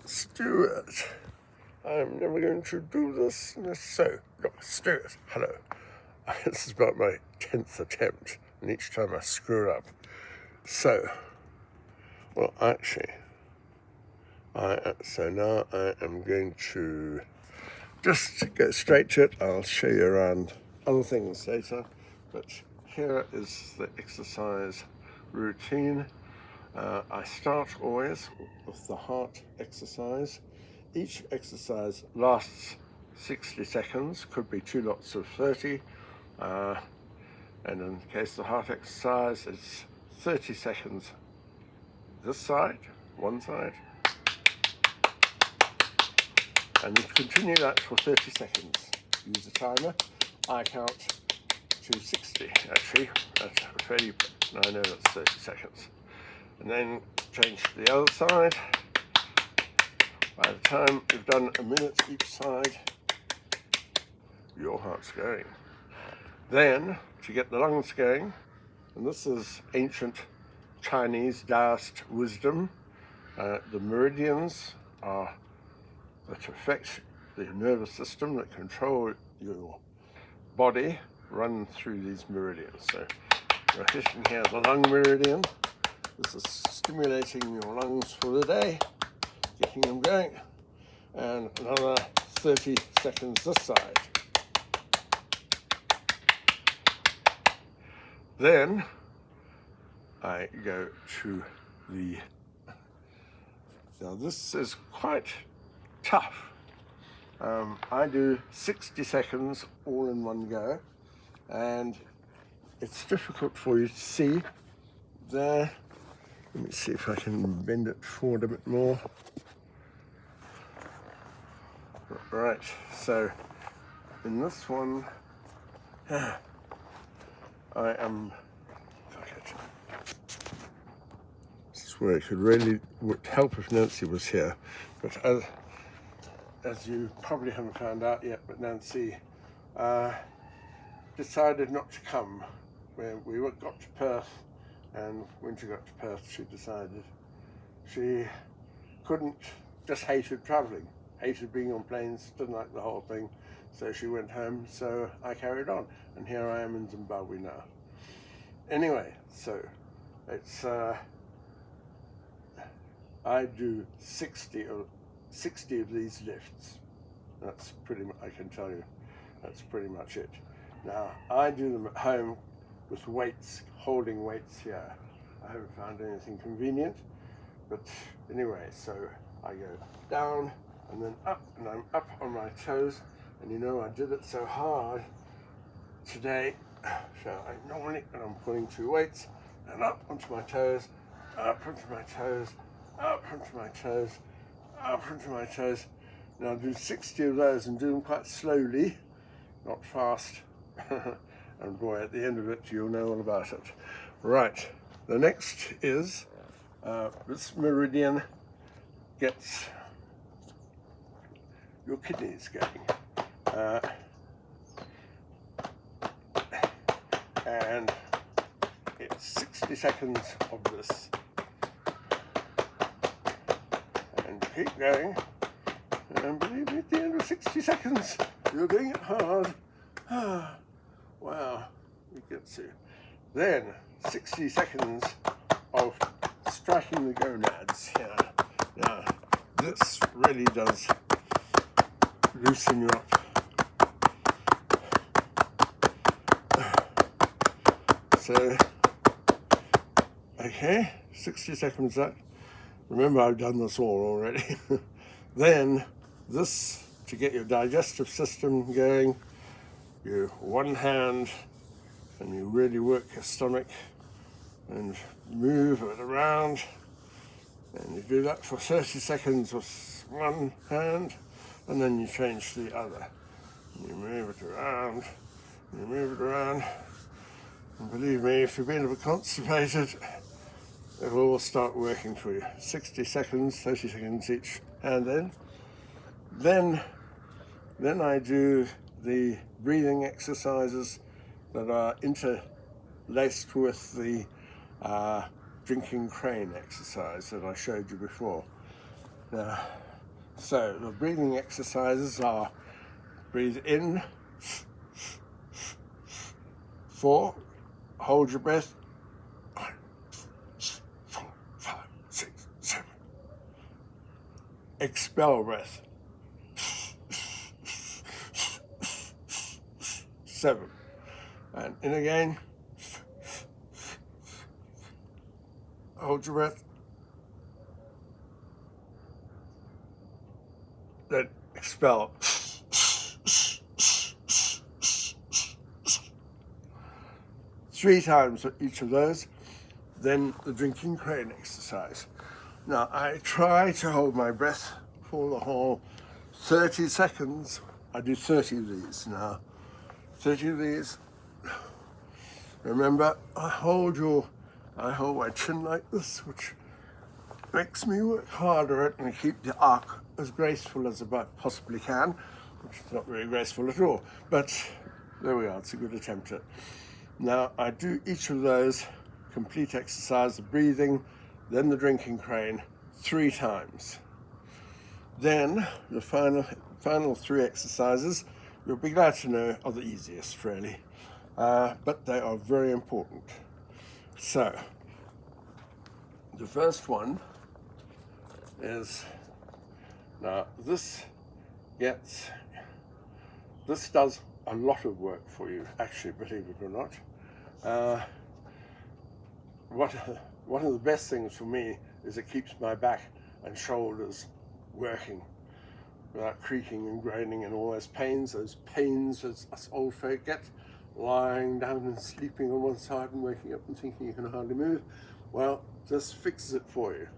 Stewart, I'm never going to do this. So, look, Stewart, hello. This is about my 10th attempt, and each time I screw it up. So, well, actually, so now I am going to just go straight to it. I'll show you around other things later, but here is the exercise routine. I start always with the heart exercise. Each exercise lasts 60 seconds, could be 2 lots of 30, and in the case of the heart exercise, it's 30 seconds this side, one side, and you continue that for 30 seconds. Use a timer. I count to 60 actually, that's fairly, I know that's 30 seconds. And then change to the other side. By the time you've done a minute each side, your heart's going. Then, to get the lungs going, and this is ancient Chinese Daoist wisdom, the meridians are that affect the nervous system, that control your body, run through these meridians. So we're hitting here the lung meridian. This is stimulating your lungs for the day, getting them going, and another 30 seconds this side. Then I go to the, now this is quite tough. I do 60 seconds all in one go, and it's difficult for you to see there. Let me see if I can bend it forward a bit more. Right, so in this one, I am, this is where it could really would help if Nancy was here, but as you probably haven't found out yet, but Nancy decided not to come when we got to Perth. And when she got to Perth, she decided she couldn't, just hated travelling, hated being on planes, didn't like the whole thing. So she went home, so I carried on. And here I am in Zimbabwe now. Anyway, so it's, I do 60 of these lifts. That's pretty much, I can tell you, that's pretty much it. Now, I do them at home with weights, holding weights here. I haven't found anything convenient, but anyway, so I go down and then up, and I'm up on my toes, and you know I did it so hard today, so I normally, and I'm pulling 2 weights, and up onto my toes, up onto my toes, up onto my toes, up onto my toes. Now I'll do 60 of those and do them quite slowly, not fast. And boy, at the end of it, you'll know all about it. Right, the next is, this meridian gets your kidneys going. And it's 60 seconds of this. And keep going. And believe me, at the end of 60 seconds, you're doing it hard. Wow, we get to. Then 60 seconds of striking the gonads here. Now, this really does loosen you up. So, okay, 60 seconds that. Remember, I've done this all already. Then this, to get your digestive system going, you one hand, and you really work your stomach and move it around, and you do that for 30 seconds with one hand, and then you change to the other. And you move it around, and you move it around, and believe me, if you've been a bit constipated, it will all start working for you. 60 seconds, 30 seconds each hand in. Then I do the breathing exercises that are interlaced with the drinking crane exercise that I showed you before. Now, So the breathing exercises are: breathe in 4, hold your breath 1, 2, 3, 4, 5, 6, 7. Expel breath 7, and in again. Hold your breath, then expel. 3 times each of those. Then the drinking crane exercise. Now I try to hold my breath for the whole 30 seconds. I do 30 of these now. 30 of these. Remember, I hold my chin like this, which makes me work harder at and keep the arc as graceful as I possibly can, which is not very graceful at all, but there we are, it's a good attempt at it. Now I do each of those complete exercise, the breathing, then the drinking crane 3 times. Then the final 3 exercises, you'll be glad to know, are the easiest really, but they are very important. So the first one is, now this does a lot of work for you, actually, believe it or not. One of the best things for me is it keeps my back and shoulders working without creaking and groaning and all those pains as us old folk get, lying down and sleeping on one side and waking up and thinking you can hardly move. Well, this fixes it for you.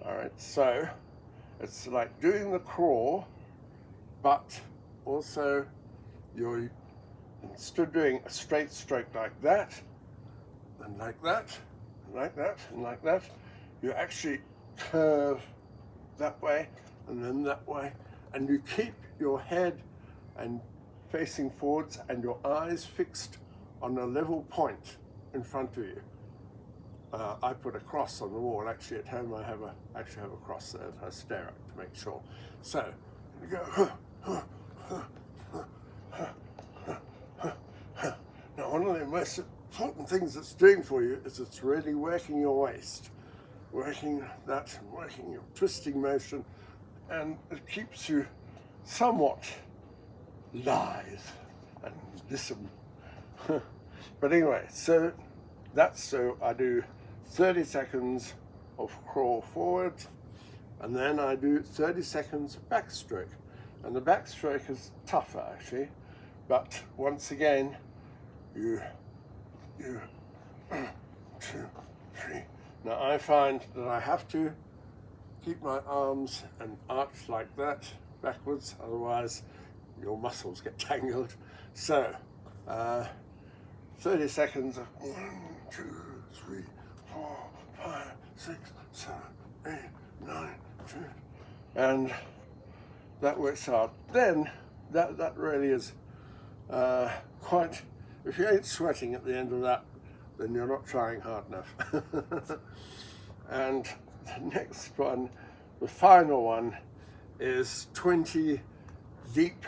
All right, so it's like doing the crawl, but also you're, instead of doing a straight stroke like that, and like that, and like that, and like that, you actually curve that way, and then that way, and you keep your head and facing forwards and your eyes fixed on a level point in front of you. I put a cross on the wall. Actually, at home I actually have a cross there that I stare at to make sure. So you go. Now, one of the most important things it's doing for you is it's really working your waist, working your twisting motion, and it keeps you somewhat lithe and listen. But anyway, so I do 30 seconds of crawl forward, and then I do 30 seconds backstroke. And the backstroke is tougher actually, but once again, you 1, 2, 3. Now I find that I have to keep my arms and arch like that backwards, otherwise your muscles get tangled. So 30 seconds of 1, 2, 3, 4, 5, 6, 7, 8, 9, 10, and that works out. Then that really is quite. If you ain't sweating at the end of that, then you're not trying hard enough. And the next one, the final one, is 20 deep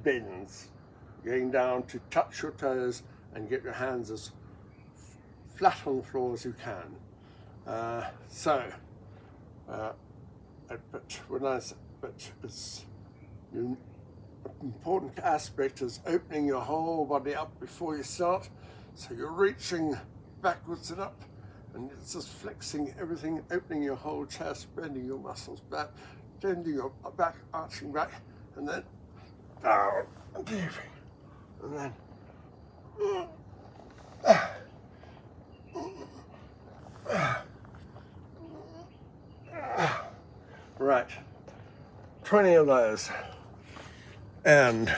bends, going down to touch your toes and get your hands as flat on the floor as you can. But it's an important aspect is opening your whole body up before you start. So you're reaching backwards and up, and it's just flexing everything, opening your whole chest, bending your muscles back, bending your back, arching back, and then down and deep, and then right, 20 of those. And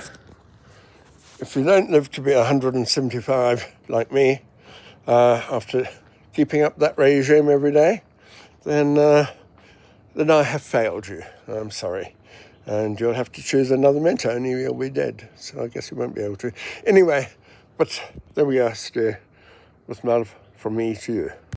if you don't live to be 175 like me, after keeping up that regime every day, then I have failed you. I'm sorry. And you'll have to choose another mentor, and you'll be dead. So I guess you won't be able to. Anyway, but there we are, Stu, with love from me to you.